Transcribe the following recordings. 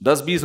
10-20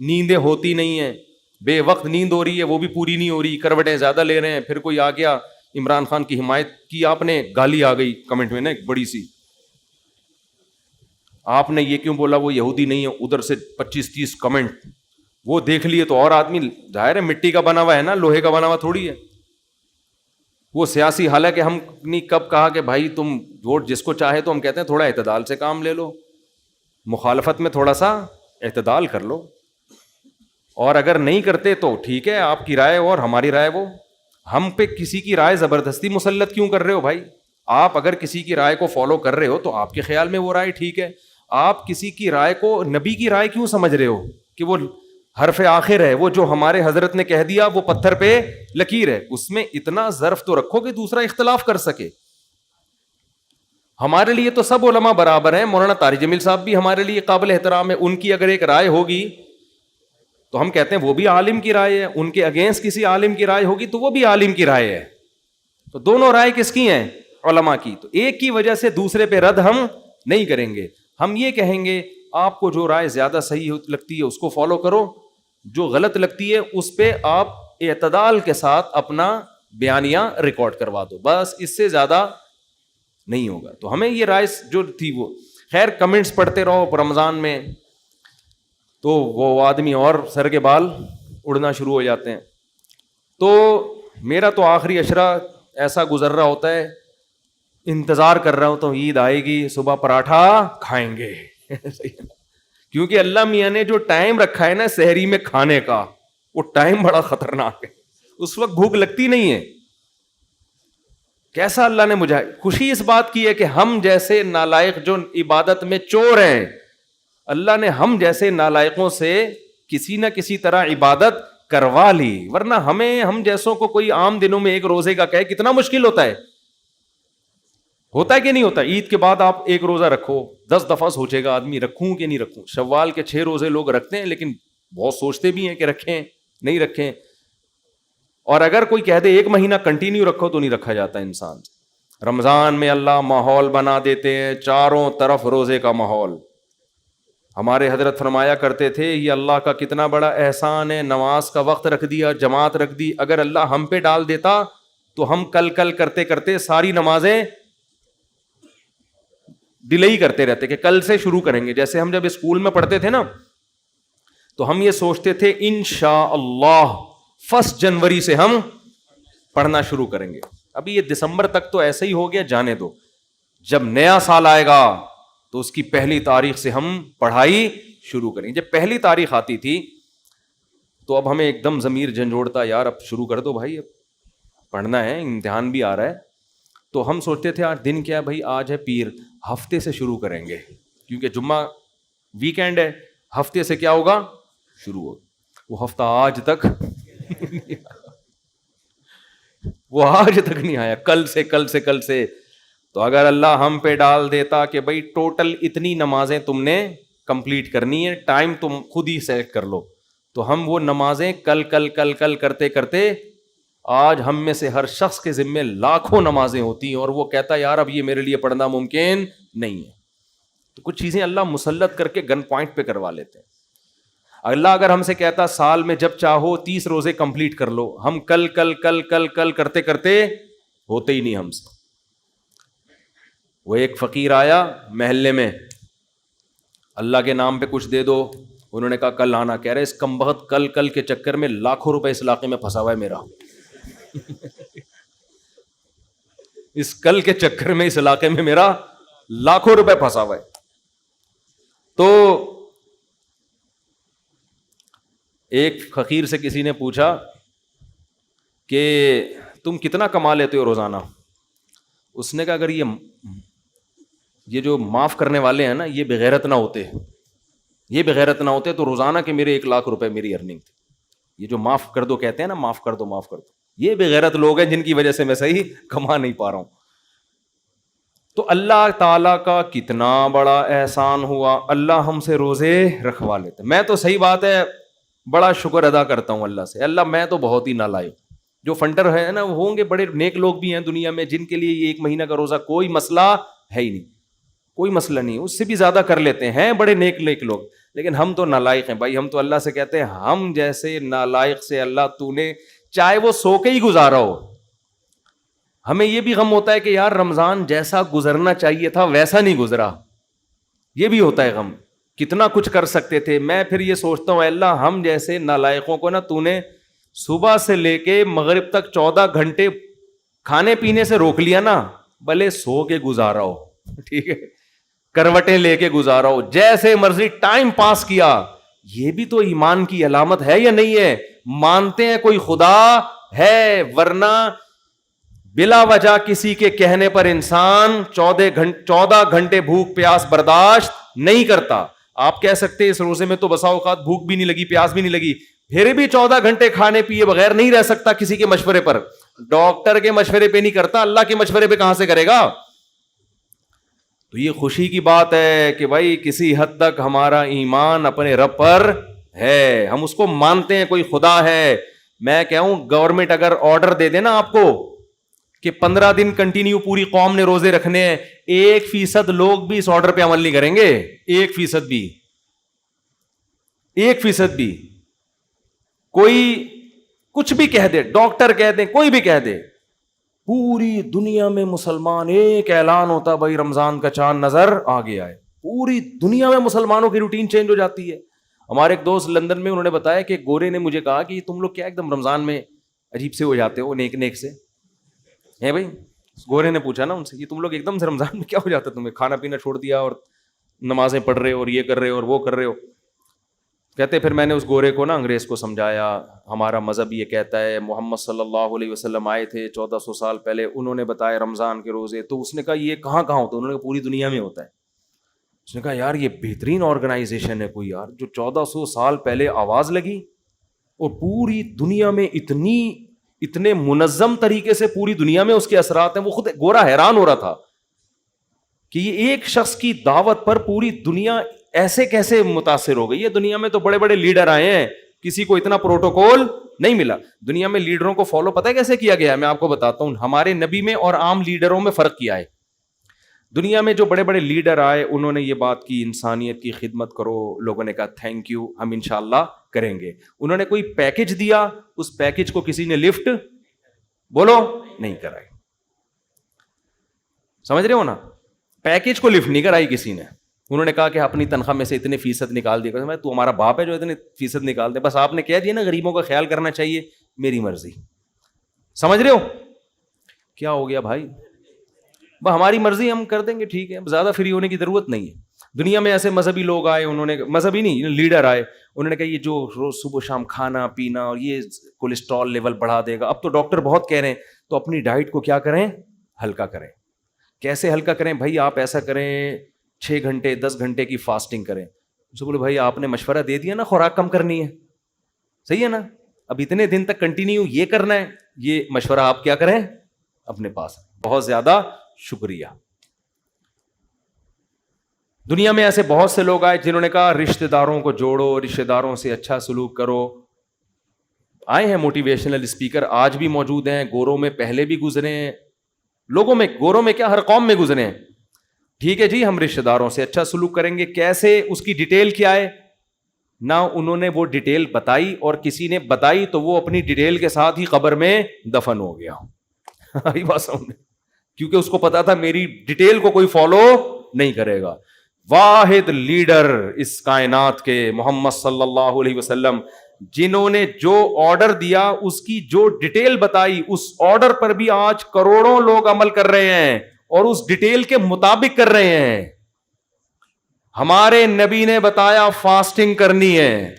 نیندیں ہوتی نہیں ہیں, بے وقت نیند ہو رہی ہے وہ بھی پوری نہیں ہو رہی, کروٹیں زیادہ لے رہے ہیں. پھر کوئی آ گیا, عمران خان کی حمایت کی آپ نے, گالی آ گئی کمنٹ میں نا ایک بڑی سی, آپ نے یہ کیوں بولا وہ یہودی نہیں ہے, ادھر سے 25-30 کمنٹ, وہ دیکھ لیے تو اور آدمی, ظاہر ہے مٹی کا بنا ہوا ہے نا, لوہے کا بنا ہوا تھوڑی ہے وہ سیاسی. حالانکہ ہم نے کب کہا کہ بھائی تم ووٹ جس کو چاہے, تو ہم کہتے ہیں تھوڑا اعتدال سے کام لے لو, مخالفت میں تھوڑا سا اعتدال کر لو, اور اگر نہیں کرتے تو ٹھیک ہے, آپ کی رائے اور ہماری رائے وہ. ہم پہ کسی کی رائے زبردستی مسلط کیوں کر رہے ہو بھائی؟ آپ اگر کسی کی رائے کو فالو کر رہے ہو تو آپ کے خیال میں وہ رائے ٹھیک ہے. آپ کسی کی رائے کو نبی کی رائے کیوں سمجھ رہے ہو کہ وہ حرف آخر ہے, وہ جو ہمارے حضرت نے کہہ دیا وہ پتھر پہ لکیر ہے, اس میں اتنا ظرف تو رکھو کہ دوسرا اختلاف کر سکے. ہمارے لیے تو سب علماء برابر ہیں, مولانا طارق جمیل صاحب بھی ہمارے لیے قابل احترام ہے, ان کی اگر ایک رائے ہوگی تو ہم کہتے ہیں وہ بھی عالم کی رائے ہے, ان کے اگینسٹ کسی عالم کی رائے ہوگی تو وہ بھی عالم کی رائے ہے. تو دونوں رائے کس کی ہیں؟ علماء کی. تو ایک کی وجہ سے دوسرے پہ رد ہم نہیں کریں گے, ہم یہ کہیں گے آپ کو جو رائے زیادہ صحیح لگتی ہے اس کو فالو کرو, جو غلط لگتی ہے اس پہ آپ اعتدال کے ساتھ اپنا بیانیہ ریکارڈ کروا دو, بس اس سے زیادہ نہیں ہوگا. تو ہمیں یہ رائے جو تھی وہ, خیر کمنٹس پڑھتے رہو رمضان میں تو وہ آدمی اور سر کے بال اڑنا شروع ہو جاتے ہیں. تو میرا تو آخری عشرہ ایسا گزر رہا ہوتا ہے, انتظار کر رہا ہوں تو عید آئے گی, صبح پراٹھا کھائیں گے کیونکہ اللہ میاں نے جو ٹائم رکھا ہے نا سحری میں کھانے کا, وہ ٹائم بڑا خطرناک ہے, اس وقت بھوک لگتی نہیں ہے. کیسا اللہ نے مجھے خوشی اس بات کی ہے کہ ہم جیسے نالائق جو عبادت میں چور ہیں, اللہ نے ہم جیسے نالائقوں سے کسی نہ کسی طرح عبادت کروا لی, ورنہ ہم جیسوں کو کوئی عام دنوں میں ایک روزے کا کہے کتنا مشکل ہوتا ہے کہ نہیں ہوتا. عید کے بعد آپ ایک روزہ رکھو, 10 دفعہ سوچے گا آدمی رکھوں کہ نہیں رکھوں. شوال کے 6 روزے لوگ رکھتے ہیں لیکن بہت سوچتے بھی ہیں کہ رکھیں نہیں رکھیں, اور اگر کوئی کہہ دے 1 مہینہ کنٹینیو رکھو تو نہیں رکھا جاتا انسان. رمضان میں اللہ ماحول بنا دیتے ہیں, چاروں طرف روزے کا ماحول. ہمارے حضرت فرمایا کرتے تھے یہ اللہ کا کتنا بڑا احسان ہے, نماز کا وقت رکھ دیا, جماعت رکھ دی. اگر اللہ ہم پہ ڈال دیتا تو ہم کل کرتے کرتے ساری نمازیں ڈیلے ہی کرتے رہتے کہ کل سے شروع کریں گے. جیسے ہم جب اسکول میں پڑھتے تھے نا تو ہم یہ سوچتے تھے انشاءاللہ 1 جنوری سے ہم پڑھنا شروع کریں گے. ابھی یہ دسمبر تک تو ایسے ہی ہو گیا, جانے دو. جب نیا سال آئے گا تو اس کی 1 تاریخ سے ہم پڑھائی شروع کریں گے. جب 1 تاریخ آتی تھی تو اب ہمیں ایک دم ضمیر جھنجھوڑتا, یار اب شروع کر دو بھائی, اب پڑھنا ہے, امتحان بھی آ رہا ہے. تو ہم سوچتے تھے آج دن کیا بھائی, آج ہے پیر, ہفتے سے شروع کریں گے کیونکہ جمعہ ویکینڈ ہے, ہفتے سے کیا ہوگا شروع ہوگا. وہ ہفتہ آج تک نہیں آیا, کل سے. تو اگر اللہ ہم پہ ڈال دیتا کہ بھائی ٹوٹل اتنی نمازیں تم نے کمپلیٹ کرنی ہے, ٹائم تم خود ہی سیلیکٹ کر لو, تو ہم وہ نمازیں کل کرتے کرتے آج ہم میں سے ہر شخص کے ذمے لاکھوں نمازیں ہوتی ہیں, اور وہ کہتا ہے یار اب یہ میرے لیے پڑھنا ممکن نہیں ہے. تو کچھ چیزیں اللہ مسلط کر کے گن پوائنٹ پہ کروا لیتے ہیں. اللہ اگر ہم سے کہتا سال میں جب چاہو 30 روزے کمپلیٹ کر لو, ہم کل کرتے کرتے ہوتے ہی نہیں ہم سے. وہ ایک فقیر آیا محلے میں, اللہ کے نام پہ کچھ دے دو, انہوں نے کہا کل آنا. کہہ رہے اس کمبخت کل کے چکر میں لاکھوں روپے اس علاقے میں پھنسا ہوا ہے میرا. اس کل کے چکر میں اس علاقے میں میرا لاکھوں روپے پھنسا ہوا ہے. تو ایک فقیر سے کسی نے پوچھا کہ تم کتنا کما لیتے ہو روزانہ؟ اس نے کہا اگر یہ جو معاف کرنے والے ہیں نا یہ بغیرت نہ ہوتے تو روزانہ کے میرے 1 لاکھ روپے میری ارننگ تھی. یہ جو معاف کر دو کہتے ہیں نا, معاف کر دو, یہ بغیرت لوگ ہیں جن کی وجہ سے میں صحیح کما نہیں پا رہا ہوں. تو اللہ تعالیٰ کا کتنا بڑا احسان ہوا, اللہ ہم سے روزے رکھوا لیتے. میں تو صحیح بات ہے بڑا شکر ادا کرتا ہوں اللہ سے, اللہ میں تو بہت ہی نالائق. جو فنڈر ہے نا وہ ہوں گے بڑے نیک لوگ بھی ہیں دنیا میں جن کے لیے یہ 1 مہینہ کا روزہ کوئی مسئلہ ہے ہی نہیں, کوئی مسئلہ نہیں, اس سے بھی زیادہ کر لیتے ہیں بڑے نیک لوگ. لیکن ہم تو نالائق ہیں بھائی. ہم تو اللہ سے کہتے ہیں ہم جیسے نالائق سے اللہ تو نے چاہے وہ سو کے ہی گزارا ہو. ہمیں یہ بھی غم ہوتا ہے کہ یار رمضان جیسا گزرنا چاہیے تھا ویسا نہیں گزرا. یہ بھی ہوتا ہے غم, کتنا کچھ کر سکتے تھے. میں پھر یہ سوچتا ہوں اللہ ہم جیسے نالائقوں کو نا تو نے صبح سے لے کے مغرب تک 14 گھنٹے کھانے پینے سے روک لیا نا, بھلے سو کے گزارا ہو, ٹھیک ہے, کروٹیں لے کے گزارا ہو, جیسے مرضی ٹائم پاس کیا. یہ بھی تو ایمان کی علامت ہے یا نہیں ہے؟ مانتے ہیں کوئی خدا ہے, ورنہ بلا وجہ کسی کے کہنے پر انسان 14 گھنٹے بھوک پیاس برداشت نہیں کرتا. آپ کہہ سکتے اس روزے میں تو بسا اوقات بھوک بھی نہیں لگی پیاس بھی نہیں لگی, پھر بھی 14 گھنٹے کھانے پیے بغیر نہیں رہ سکتا کسی کے مشورے پر. ڈاکٹر کے مشورے پہ نہیں کرتا, اللہ کے مشورے پہ کہاں سے کرے گا؟ تو یہ خوشی کی بات ہے کہ بھائی کسی حد تک ہمارا ایمان اپنے رب پر ہے, ہم اس کو مانتے ہیں کوئی خدا ہے. میں کہوں گورنمنٹ اگر آرڈر دے دے نا آپ کو کہ 15 دن کنٹینیو پوری قوم نے روزے رکھنے ہیں, 1% لوگ بھی اس آرڈر پہ عمل نہیں کریں گے. 1% بھی, 1% بھی. کوئی کچھ بھی کہہ دے, ڈاکٹر کہہ دیں, کوئی بھی کہہ دے, پوری دنیا میں مسلمان ایک اعلان ہوتا بھائی رمضان کا چاند نظر آ گیا ہے, پوری دنیا میں مسلمانوں کی روٹین چینج ہو جاتی ہے. ہمارے ایک دوست لندن میں, انہوں نے بتایا کہ گورے نے مجھے کہا کہ تم لوگ کیا ایک دم رمضان میں عجیب سے ہو جاتے ہو, نیک نیک سے ہے بھائی. گورے نے پوچھا نا ان سے, یہ تم لوگ ایک دم سے رمضان میں کیا ہو جاتا ہے, تمہیں کھانا پینا چھوڑ دیا اور نمازیں پڑھ رہے ہو اور یہ کر رہے ہو اور وہ کر رہے ہو. کہتے پھر میں نے اس گورے کو نا انگریز کو سمجھایا, ہمارا مذہب یہ کہتا ہے, محمد صلی اللہ علیہ وسلم آئے تھے 1400 سال پہلے, انہوں نے بتایا رمضان کے روزے. تو اس نے کہا یہ کہاں کہاں ہوتا ہے؟ انہوں نے کہا پوری دنیا میں ہوتا ہے. اس نے کہا یار یہ بہترین آرگنائزیشن ہے کوئی یار, جو 1400 سال پہلے آواز لگی اور پوری دنیا میں اتنے منظم طریقے سے پوری دنیا میں اس کے اثرات ہیں. وہ خود گورا حیران ہو رہا تھا کہ یہ ایک شخص کی دعوت پر پوری دنیا ایسے کیسے متاثر ہو گئی ہے. دنیا میں تو بڑے بڑے لیڈر آئے ہیں, کسی کو اتنا پروٹوکول نہیں ملا. دنیا میں لیڈروں کو فالو پتہ ہے کیسے کیا گیا ہے؟ میں آپ کو بتاتا ہوں. ہمارے نبی میں اور عام لیڈروں میں فرق کیا ہے. دنیا میں جو بڑے بڑے لیڈر آئے انہوں نے یہ بات کی انسانیت کی خدمت کرو, لوگوں نے کہا تھینک یو ہم انشاءاللہ کریں گے. انہوں نے کوئی پیکج دیا, اس پیکج کو کسی نے لفٹ بولو نہیں کرائی. سمجھ رہے ہو نا, پیکج کو لفٹ نہیں کرائی کسی نے. انہوں نے کہا کہ اپنی تنخواہ میں سے اتنے فیصد نکال دیا. تو ہمارا باپ ہے جو اتنے فیصد نکال دے, بس آپ نے کہہ دیا نا غریبوں کا خیال کرنا چاہیے, میری مرضی. سمجھ رہے ہو کیا ہو گیا بھائی؟ ہماری مرضی ہم کر دیں گے, ٹھیک ہے, زیادہ فری ہونے کی ضرورت نہیں ہے. دنیا میں ایسے مذہبی لوگ آئے, انہوں نے مذہبی نہیں لیڈر آئے, انہوں نے کہا یہ جو روز صبح شام کھانا پینا اور یہ کولیسٹرول لیول بڑھا دے گا. اب تو ڈاکٹر بہت کہہ رہے ہیں تو اپنی ڈائٹ کو کیا کریں, ہلکا کریں. کیسے ہلکا کریں بھائی؟ آپ ایسا کریں 6 گھنٹے 10 گھنٹے کی فاسٹنگ کریں. اسے بولے بھائی آپ نے مشورہ دے دیا نا خوراک کم کرنی ہے, صحیح ہے نا, اب اتنے دن تک کنٹینیو یہ کرنا ہے, یہ مشورہ آپ کیا کریں اپنے پاس. بہت زیادہ شکریہ. دنیا میں ایسے بہت سے لوگ آئے جنہوں نے کہا رشتہ داروں کو جوڑو, رشتہ داروں سے اچھا سلوک کرو. آئے ہیں موٹیویشنل اسپیکر, آج بھی موجود ہیں, گوروں میں پہلے بھی گزرے ہیں, لوگوں میں, گوروں میں کیا ہر قوم میں گزرے ہیں. ٹھیک ہے جی, ہم رشتہ داروں سے اچھا سلوک کریں گے. کیسے, اس کی ڈیٹیل کیا ہے؟ نہ انہوں نے وہ ڈیٹیل بتائی, اور کسی نے بتائی تو وہ اپنی ڈیٹیل کے ساتھ ہی قبر میں دفن ہو گیا. آئی بات سمجھ, کیونکہ اس کو پتا تھا میری ڈیٹیل کو کوئی فالو نہیں کرے گا. واحد لیڈر اس کائنات کے محمد صلی اللہ علیہ وسلم, جنہوں نے جو آرڈر دیا اس کی جو ڈیٹیل بتائی, اس آرڈر پر بھی آج کروڑوں لوگ عمل کر رہے ہیں اور اس ڈیٹیل کے مطابق کر رہے ہیں. ہمارے نبی نے بتایا فاسٹنگ کرنی ہے,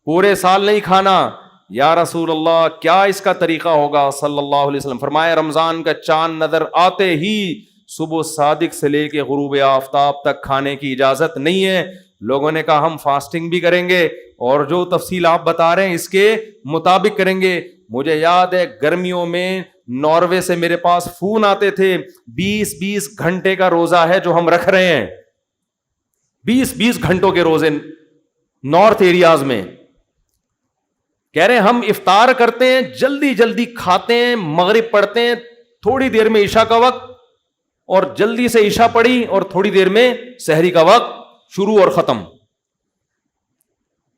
پورے سال نہیں کھانا. یا رسول اللہ کیا اس کا طریقہ ہوگا؟ صلی اللہ علیہ وسلم فرمایا رمضان کا چاند نظر آتے ہی صبح صادق سے لے کے غروب آفتاب تک کھانے کی اجازت نہیں ہے. لوگوں نے کہا ہم فاسٹنگ بھی کریں گے اور جو تفصیل آپ بتا رہے ہیں اس کے مطابق کریں گے. مجھے یاد ہے گرمیوں میں ناروے سے میرے پاس فون آتے تھے, 20 گھنٹے کا روزہ ہے جو ہم رکھ رہے ہیں, 20 گھنٹوں کے روزے نارتھ ایریاز میں. کہہ رہے ہیں ہم افطار کرتے ہیں, جلدی جلدی کھاتے ہیں, مغرب پڑھتے ہیں, تھوڑی دیر میں عشاء کا وقت, اور جلدی سے عشاء پڑھی اور تھوڑی دیر میں سحری کا وقت شروع اور ختم.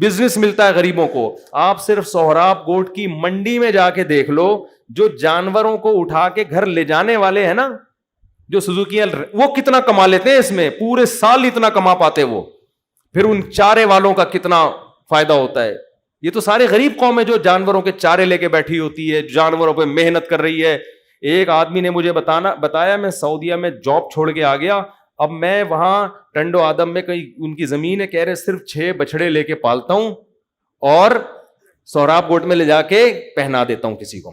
بزنس ملتا ہے غریبوں کو. آپ صرف سہراب گوٹ کی منڈی میں جا کے دیکھ لو, جو جانوروں کو اٹھا کے گھر لے جانے والے ہیں نا, جو سوزوکیاں, وہ کتنا کما لیتے ہیں اس میں, پورے سال اتنا کما پاتے وہ. پھر ان چارے والوں کا کتنا فائدہ ہوتا ہے. یہ تو سارے غریب قوم ہے جو جانوروں کے چارے لے کے بیٹھی ہوتی ہے, جانوروں پہ محنت کر رہی ہے. ایک آدمی نے مجھے بتایا, میں سعودیہ میں جاب چھوڑ کے آ گیا, اب میں وہاں ٹنڈو آدم میں کہیں ان کی زمین ہے, کہہ رہے صرف 6 بچڑے لے کے پالتا ہوں اور سہراب گوٹ میں لے جا کے پہنا دیتا ہوں کسی کو.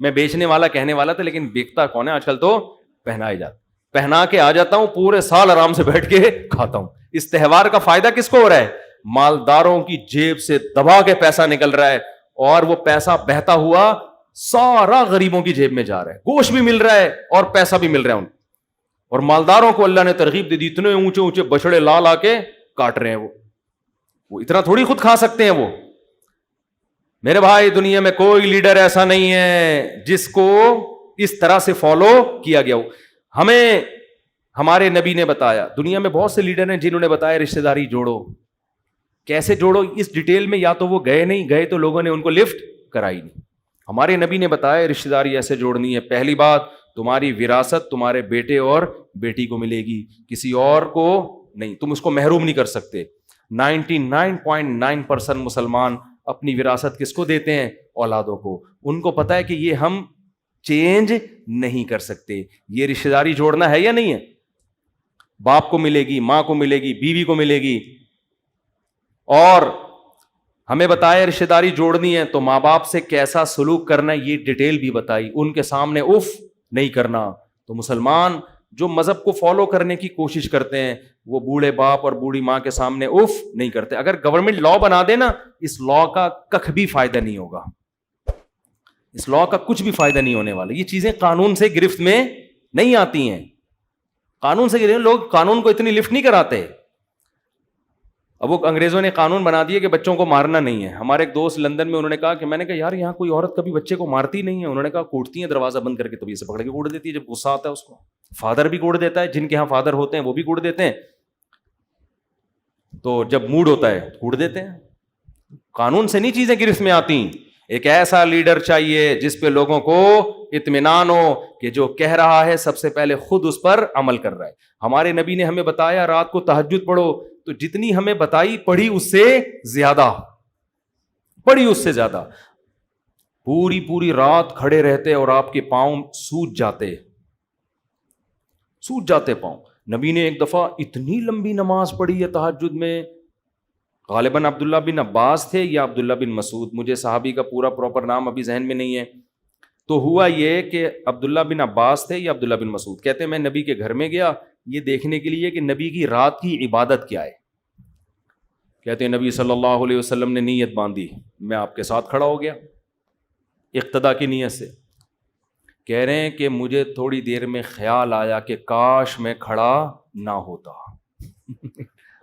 میں بیچنے والا کہنے والا تھا, لیکن بیکتا کون ہے آج کل, تو پہنا ہی جاتا, پہنا کے آ جاتا ہوں, پورے سال آرام سے بیٹھ کے کھاتا ہوں. اس تہوار کا فائدہ کس کو ہو رہا ہے؟ مالداروں کی جیب سے دبا کے پیسہ نکل رہا ہے, اور وہ پیسہ بہتا ہوا سارا غریبوں کی جیب میں جا رہا ہے. گوشت بھی مل رہا ہے اور پیسہ بھی مل رہا ہے ان کو, اور مالداروں کو اللہ نے ترغیب دے دی, اتنے اونچے اونچے بچڑے لا کے کاٹ رہے ہیں. وہ اتنا تھوڑی خود کھا سکتے ہیں. وہ میرے بھائی, دنیا میں کوئی لیڈر ایسا نہیں ہے جس کو اس طرح سے فالو کیا گیا ہو. ہمیں ہمارے نبی نے بتایا, دنیا میں بہت سے لیڈر ہیں جنہوں نے بتایا رشتہ داری جوڑو. کیسے جوڑو اس ڈیٹیل میں یا تو وہ گئے نہیں, گئے تو لوگوں نے ان کو لفٹ کرائی نہیں. ہمارے نبی نے بتایا رشتہ داری ایسے جوڑنی ہے. پہلی بات, تمہاری وراثت تمہارے بیٹے اور بیٹی کو ملے گی, کسی اور کو نہیں. تم اس کو محروم نہیں کر سکتے. 99.9% مسلمان اپنی وراثت کس کو دیتے ہیں؟ اولادوں کو. ان کو پتا ہے کہ یہ ہم چینج نہیں کر سکتے. یہ رشتہ داری جوڑنا ہے یا نہیں ہے؟ باپ کو ملے گی, ماں کو ملے گی, بیوی کو ملے گی. اور ہمیں بتایا رشتہ داری جوڑنی ہے تو ماں باپ سے کیسا سلوک کرنا ہے یہ ڈیٹیل بھی بتائی. ان کے سامنے اف نہیں کرنا. تو مسلمان جو مذہب کو فالو کرنے کی کوشش کرتے ہیں وہ بوڑھے باپ اور بوڑھی ماں کے سامنے اف نہیں کرتے. اگر گورنمنٹ لا بنا دے نا, اس لا کا کخ بھی فائدہ نہیں ہوگا. اس لا کا کچھ بھی فائدہ نہیں ہونے والا. یہ چیزیں قانون سے گرفت میں نہیں آتی ہیں. قانون سے گرفت, لوگ قانون کو اتنی لفٹ نہیں کراتے. اب وہ انگریزوں نے قانون بنا دیا کہ بچوں کو مارنا نہیں ہے. ہمارے ایک دوست لندن میں, انہوں نے کہا کہ میں نے کہا یار یہاں کوئی عورت کبھی بچے کو مارتی نہیں ہے. انہوں نے کہا کوٹتی ہیں, دروازہ بند کر کے طبیعت سے پکڑ کے کوڑ دیتی ہے جب غصہ آتا ہے اس کو. فادر بھی کوڑ دیتا ہے, جن کے یہاں فادر ہوتے ہیں وہ بھی کوڑ دیتے ہیں. تو جب موڈ ہوتا ہے کوڑ دیتے ہیں. قانون سے نہیں چیزیں گرفت میں آتی. ایک ایسا لیڈر چاہیے جس پہ لوگوں کو اطمینان ہو کہ جو کہہ رہا ہے سب سے پہلے خود اس پر عمل کر رہا ہے. ہمارے نبی نے ہمیں بتایا رات کو تہجد پڑھو, تو جتنی ہمیں بتائی پڑھی اس سے زیادہ, پڑھی اس سے زیادہ. پوری رات کھڑے رہتے اور آپ کے پاؤں سوج جاتے پاؤں. نبی نے ایک دفعہ اتنی لمبی نماز پڑھی ہے تہجد میں, غالباً عبداللہ بن عباس تھے یا عبداللہ بن مسعود, مجھے صحابی کا پورا پراپر نام ابھی ذہن میں نہیں ہے. تو ہوا یہ کہ عبداللہ بن عباس تھے یا عبداللہ بن مسعود, کہتے ہیں میں نبی کے گھر میں گیا یہ دیکھنے کے لیے کہ نبی کی رات کی عبادت کیا ہے. کہتے ہیں نبی صلی اللہ علیہ وسلم نے نیت باندھی, میں آپ کے ساتھ کھڑا ہو گیا اقتدا کی نیت سے. کہہ رہے ہیں کہ مجھے تھوڑی دیر میں خیال آیا کہ کاش میں کھڑا نہ ہوتا.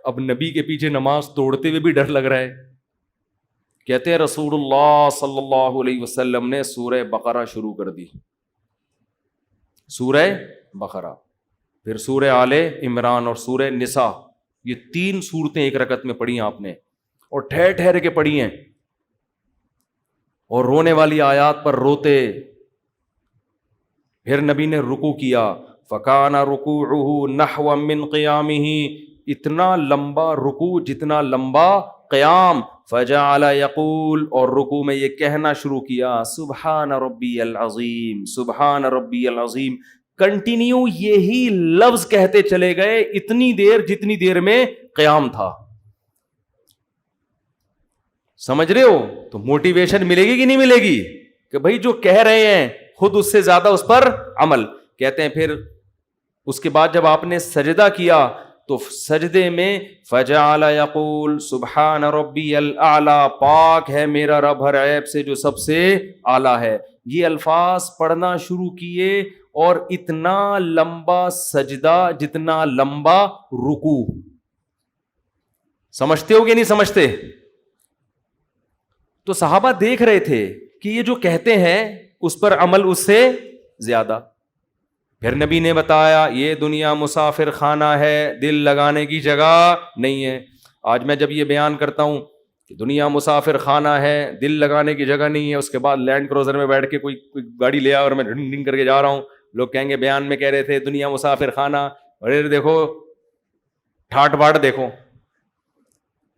اب نبی کے پیچھے نماز توڑتے ہوئے بھی ڈر لگ رہا ہے. کہتے ہیں رسول اللہ صلی اللہ علیہ وسلم نے سورہ بقرہ شروع کر دی, سورہ بقرہ, پھر سورہ آل عمران اور سورہ نساء. یہ 3 سورتیں ایک رکعت میں پڑھی آپ نے, اور ٹھہر ٹھہر کے پڑھی ہیں, اور رونے والی آیات پر روتے. پھر نبی نے رکوع کیا, فکان رکوعہ نحو من قیامہ, اتنا لمبا رکوع جتنا لمبا قیام. فجعل یقول, اور رکوع میں یہ کہنا شروع کیا سبحان ربی العظیم, سبحان ربی العظیم. کنٹینیو یہی لفظ کہتے چلے گئے اتنی دیر جتنی دیر میں قیام تھا. سمجھ رہے ہو؟ تو موٹیویشن ملے گی کہ نہیں ملے گی کہ بھائی جو کہہ رہے ہیں خود اس سے زیادہ اس پر عمل. کہتے ہیں پھر اس کے بعد جب آپ نے سجدہ کیا تو سجدے میں فجعل یقول سبحان ربی الاعلی, پاک ہے میرا رب ہر عیب سے جو سب سے اعلیٰ ہے. یہ الفاظ پڑھنا شروع کیے, اور اتنا لمبا سجدہ جتنا لمبا رکوع. سمجھتے ہو کہ نہیں سمجھتے؟ تو صحابہ دیکھ رہے تھے کہ یہ جو کہتے ہیں اس پر عمل اس سے زیادہ. پھر نبی نے بتایا یہ دنیا مسافر خانہ ہے, دل لگانے کی جگہ نہیں ہے. آج میں جب یہ بیان کرتا ہوں کہ دنیا مسافر خانہ ہے, دل لگانے کی جگہ نہیں ہے, اس کے بعد لینڈ کروزر میں بیٹھ کے کوئی گاڑی لے آ اور میں ڈنگ ڈنگ کر کے جا رہا ہوں, لوگ کہیں گے بیان میں کہہ رہے تھے دنیا مسافر خانہ, ارے دیکھو ٹھاٹ باٹ دیکھو.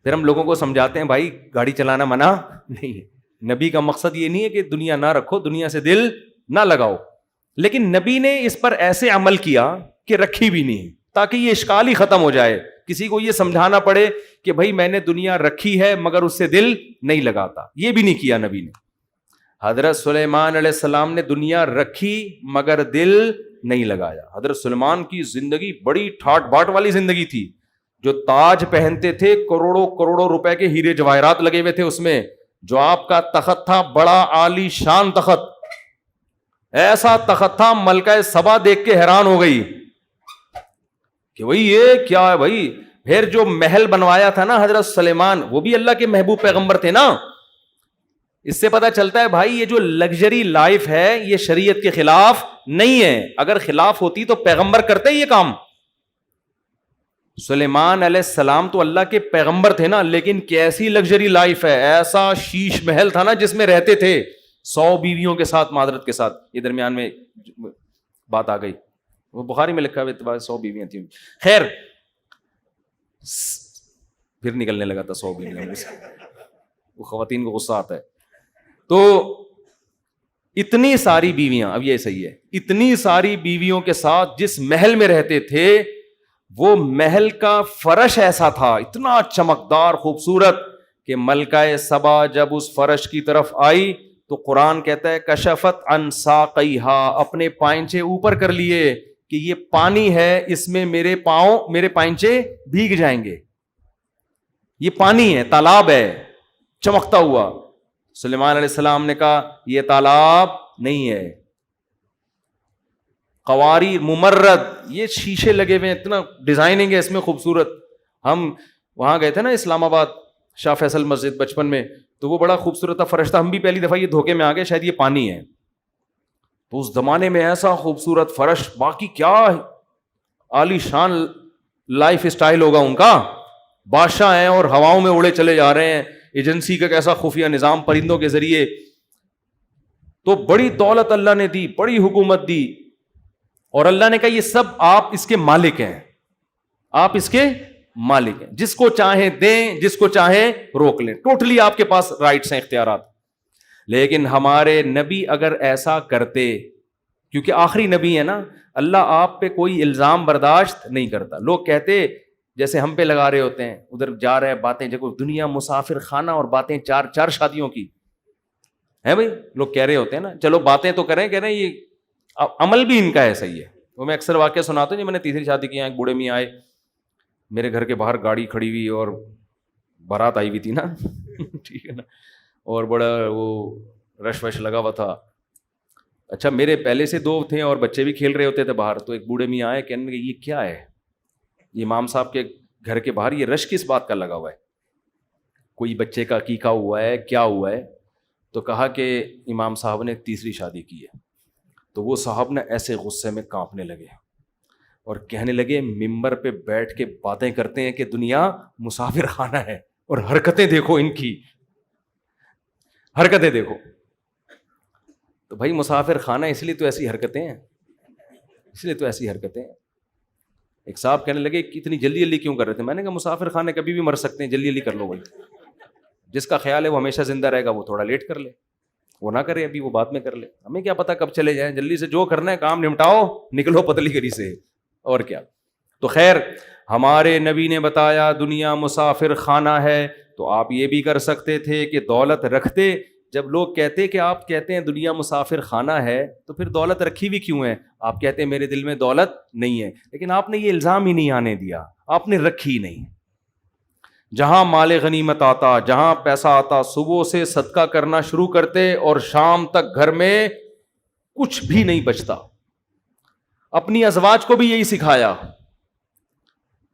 پھر ہم لوگوں کو سمجھاتے ہیں بھائی گاڑی چلانا منع نہیں ہے, نبی کا مقصد یہ نہیں ہے کہ دنیا نہ رکھو, دنیا سے دل نہ لگاؤ, لیکن نبی نے اس پر ایسے عمل کیا کہ رکھی بھی نہیں, تاکہ یہ اشکال ہی ختم ہو جائے. کسی کو یہ سمجھانا پڑے کہ بھائی میں نے دنیا رکھی ہے مگر اس سے دل نہیں لگاتا, یہ بھی نہیں کیا نبی نے. حضرت سلیمان علیہ السلام نے دنیا رکھی مگر دل نہیں لگایا. حضرت سلیمان کی زندگی بڑی ٹھاٹ باٹ والی زندگی تھی, جو تاج پہنتے تھے کروڑوں کروڑوں روپے کے ہیرے جواہرات لگے ہوئے تھے اس میں, جو آپ کا تخت تھا بڑا عالی شان تخت, ایسا تخت تھا ملکہ سبا دیکھ کے حیران ہو گئی کہ بھائی یہ کیا ہے بھائی. پھر جو محل بنوایا تھا نا حضرت سلیمان, وہ بھی اللہ کے محبوب پیغمبر تھے نا. اس سے پتا چلتا ہے بھائی یہ جو لگژری لائف ہے یہ شریعت کے خلاف نہیں ہے. اگر خلاف ہوتی تو پیغمبر کرتے یہ کام. سلیمان علیہ السلام تو اللہ کے پیغمبر تھے نا, لیکن کیسی لگژری لائف ہے, ایسا شیش محل تھا نا جس میں رہتے تھے 100 بیویوں کے ساتھ, معذرت کے ساتھ یہ درمیان میں بات آ گئی, وہ بخاری میں لکھا ہوا 100 بیویاں تھیں. خیر پھر نکلنے لگا تھا 100 بیویاں, وہ خواتین کو غصہ آتا ہے. تو اتنی ساری بیویاں, اب یہ صحیح ہے, اتنی ساری بیویوں کے ساتھ جس محل میں رہتے تھے وہ محل کا فرش ایسا تھا اتنا چمکدار خوبصورت کہ ملکہ سبا جب اس فرش کی طرف آئی تو قرآن کہتا ہے کشفت عن ساقیہا, اپنے پائنچے اوپر کر لیے کہ یہ پانی ہے, اس میں میرے پاؤں میرے پائنچے بھیگ جائیں گے. یہ پانی ہے, تالاب ہے چمکتا ہوا. سلیمان علیہ السلام نے کہا یہ تالاب نہیں ہے, قواری ممرد, یہ شیشے لگے ہوئے ہیں, اتنا ڈیزائننگ ہے اس میں خوبصورت. ہم وہاں گئے تھے نا اسلام آباد شاہ فیصل مسجد بچپن میں, تو وہ بڑا خوبصورت تھا فرش تھا. ہم بھی پہلی دفعہ یہ دھوکے میں آ گئے شاید یہ پانی ہے. تو اس زمانے میں ایسا خوبصورت فرش, باقی کیا عالی شان لائف اسٹائل ہوگا ان کا, بادشاہ ہیں اور ہواؤں میں اڑے چلے جا رہے ہیں, ایجنسی کا کیسا خفیہ نظام پرندوں کے ذریعے. تو بڑی دولت اللہ نے دی, بڑی حکومت دی, اور اللہ نے کہا یہ سب آپ اس کے مالک ہیں, آپ اس کے مالک ہیں, جس کو چاہیں دیں جس کو چاہیں روک لیں, ٹوٹلی آپ کے پاس رائٹس ہیں, اختیارات. لیکن ہمارے نبی اگر ایسا کرتے, کیونکہ آخری نبی ہے نا, اللہ آپ پہ کوئی الزام برداشت نہیں کرتا. لوگ کہتے جیسے ہم پہ لگا رہے ہوتے ہیں, ادھر جا رہے ہیں باتیں, جب دنیا مسافر خانہ اور باتیں چار شادیوں کی ہے بھائی, لوگ کہہ رہے ہوتے ہیں نا, چلو باتیں تو کریں, کہہ رہے ہیں یہ عمل بھی ان کا ایسا ہی ہے. وہ میں اکثر واقعہ سناتا ہوں, جب میں نے تیسری شادی کی, ایک بوڑھے میاں آئے میرے گھر کے باہر, گاڑی کھڑی ہوئی اور بارات آئی ہوئی تھی نا ٹھیک ہے نا, اور بڑا وہ رش وش لگا ہوا تھا. اچھا میرے پہلے سے 2 تھے اور بچے بھی کھیل رہے ہوتے تھے باہر. تو ایک بوڑھے میاں آئے, کہنے لگے یہ کیا ہے, یہ امام صاحب کے گھر کے باہر یہ رش کس بات کا لگا ہوا ہے, کوئی بچے کا عقیقہ ہوا ہے, کیا ہوا ہے؟ تو کہا کہ امام صاحب نے تیسری شادی کی ہے. تو وہ صاحب نے ایسے غصے میں کانپنے لگے اور کہنے لگے ممبر پہ بیٹھ کے باتیں کرتے ہیں کہ دنیا مسافر خانہ ہے, اور حرکتیں دیکھو ان کی, حرکتیں دیکھو. تو بھائی مسافر خانہ اس لیے تو ایسی حرکتیں ہیں, اس لیے تو ایسی حرکتیں ہیں. ایک صاحب کہنے لگے کہ اتنی جلدی جلدی کیوں کر رہے تھے؟ میں نے کہا مسافر خانے کبھی بھی مر سکتے ہیں, جلدی جلدی کر لو بھائی. جس کا خیال ہے وہ ہمیشہ زندہ رہے گا وہ تھوڑا لیٹ کر لے, وہ نہ کرے ابھی, وہ بعد میں کر لے. ہمیں کیا پتا کب چلے جائیں, جلدی سے جو کرنا ہے کام نمٹاؤ, نکلو پتلی گری سے, اور کیا. تو خیر ہمارے نبی نے بتایا دنیا مسافر خانہ ہے, تو آپ یہ بھی کر سکتے تھے کہ دولت رکھتے. جب لوگ کہتے کہ آپ کہتے ہیں دنیا مسافر خانہ ہے, تو پھر دولت رکھی بھی کیوں ہے؟ آپ کہتے ہیں میرے دل میں دولت نہیں ہے, لیکن آپ نے یہ الزام ہی نہیں آنے دیا, آپ نے رکھی نہیں. جہاں مال غنیمت آتا, جہاں پیسہ آتا, صبح سے صدقہ کرنا شروع کرتے اور شام تک گھر میں کچھ بھی نہیں بچتا. اپنی ازواج کو بھی یہی سکھایا.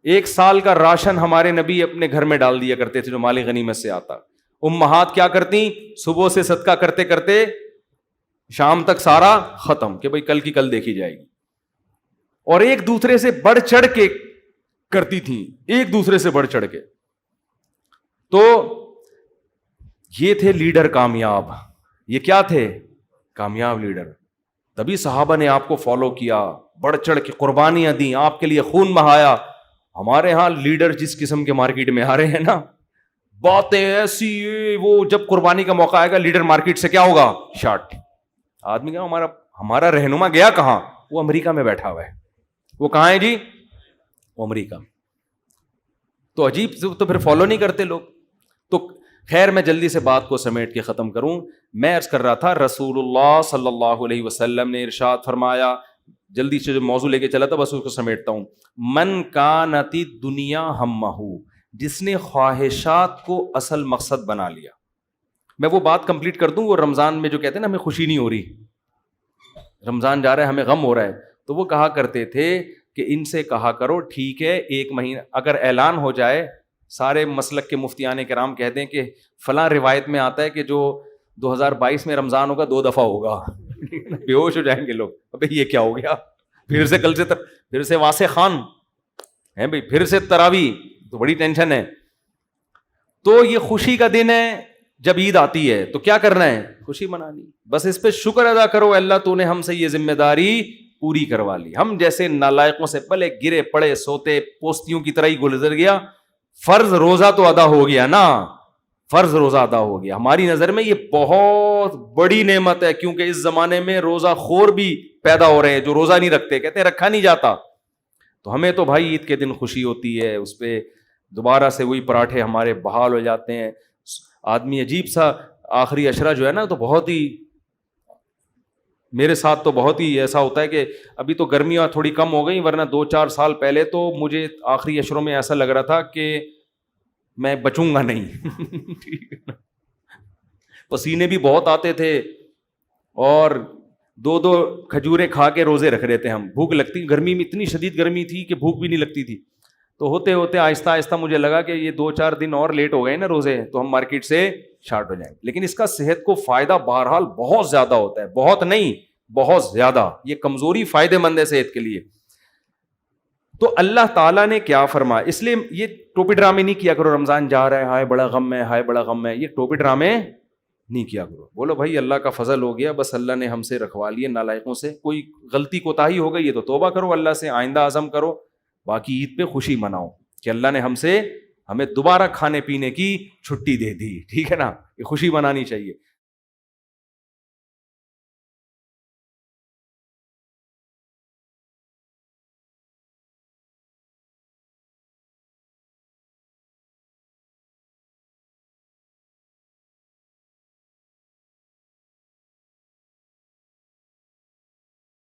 1 سال کا راشن ہمارے نبی اپنے گھر میں ڈال دیا کرتے تھے جو مال غنیمت سے آتا. امہات کیا کرتی, صبح سے صدقہ کرتے کرتے شام تک سارا ختم, کہ بھائی کل کی کل دیکھی جائے گی. اور ایک دوسرے سے بڑھ چڑھ کے کرتی تھیں, ایک دوسرے سے بڑھ چڑھ کے. تو یہ تھے لیڈر کامیاب. یہ کیا تھے؟ کامیاب لیڈر. تبھی صحابہ نے آپ کو فالو کیا, بڑھ چڑھ کے قربانیاں دیں, آپ کے لیے خون بہایا. ہمارے ہاں لیڈر جس قسم کے مارکیٹ میں آ رہے ہیں نا, باتیں ایسی, وہ جب قربانی کا موقع آئے گا لیڈر مارکیٹ سے کیا ہوگا؟ شارٹ. آدمی کا ہمارا رہنما گیا کہاں؟ وہ امریکہ میں بیٹھا ہوا ہے. وہ کہاں ہے جی؟ وہ امریکہ. تو عجیب, تو پھر فالو نہیں کرتے لوگ. تو خیر میں جلدی سے بات کو سمیٹ کے ختم کروں. میں عرض کر رہا تھا رسول اللہ صلی اللہ علیہ وسلم نے ارشاد فرمایا, جلدی سے جو موضوع لے کے چلا تھا بس اس کو سمیٹتا ہوں. من کانت الدنیا ہمہ, جس نے خواہشات کو اصل مقصد بنا لیا. میں وہ بات کمپلیٹ کر دوں. وہ رمضان میں جو کہتے ہیں نا ہمیں خوشی نہیں ہو رہی, رمضان جا رہا ہے ہمیں غم ہو رہا ہے, تو وہ کہا کرتے تھے کہ ان سے کہا کرو ٹھیک ہے ایک مہینہ اگر اعلان ہو جائے, سارے مسلک کے مفتیان کرام کہتے ہیں کہ فلاں روایت میں آتا ہے کہ جو 2022 میں رمضان ہوگا 2 دفعہ ہوگا, بے ہوش ہو جائیں گے لوگ. ابے یہ کیا ہو گیا؟ پھر سے کل سے پھر سے واسع خان ہے بھائی, پھر سے تراویح, تو بڑی ٹینشن ہے. تو یہ خوشی کا دن ہے. جب عید آتی ہے تو کیا کرنا ہے؟ خوشی منانی. بس اس پہ شکر ادا کرو, اللہ تو نے ہم سے یہ ذمہ داری پوری کروا لی. ہم جیسے نالائقوں سے پلے گرے پڑے سوتے پوستیوں کی طرح ہی گزر گیا. فرض روزہ تو ادا ہو گیا نا, فرض روزہ ادا ہو گیا. ہماری نظر میں یہ بہت بڑی نعمت ہے, کیونکہ اس زمانے میں روزہ خور بھی پیدا ہو رہے ہیں جو روزہ نہیں رکھتے, کہتے ہیں رکھا نہیں جاتا. تو ہمیں تو بھائی عید کے دن خوشی ہوتی ہے, اس پہ دوبارہ سے وہی پراٹھے ہمارے بحال ہو جاتے ہیں. آدمی عجیب سا آخری عشرہ جو ہے نا, تو بہت ہی, میرے ساتھ تو بہت ہی ایسا ہوتا ہے کہ ابھی تو گرمیاں تھوڑی کم ہو گئی, ورنہ 2-4 سال پہلے تو مجھے آخری عشروں میں ایسا لگ رہا تھا کہ میں بچوں گا نہیں. پسینے بھی بہت آتے تھے, اور 2 کھجوریں کھا کے روزے رکھ رہے تھے ہم. بھوک لگتی, گرمی میں اتنی شدید گرمی تھی کہ بھوک بھی نہیں لگتی تھی. تو ہوتے ہوتے آہستہ آہستہ مجھے لگا کہ یہ 2-4 دن اور لیٹ ہو گئے نا روزے, تو ہم مارکیٹ سے شارٹ ہو جائیں. لیکن اس کا صحت کو فائدہ بہرحال بہت زیادہ ہوتا ہے, بہت نہیں بہت زیادہ. یہ کمزوری فائدے مند ہے صحت کے لیے. تو اللہ تعالیٰ نے کیا فرمایا, اس لیے یہ ٹوپی ڈرامے نہیں کیا کرو, رمضان جا رہا ہے ہائے بڑا غم ہے, ہائے بڑا غم ہے, یہ ٹوپی ڈرامے نہیں کیا کرو. بولو بھائی اللہ کا فضل ہو گیا, بس اللہ نے ہم سے رکھوا لیے نالائقوں سے. کوئی غلطی کوتاہی ہو گئی ہے تو توبہ کرو اللہ سے, آئندہ عزم کرو. باقی عید پہ خوشی مناؤ کہ اللہ نے ہمیں دوبارہ کھانے پینے کی چھٹی دے دی, ٹھیک ہے نا, یہ خوشی منانی چاہیے.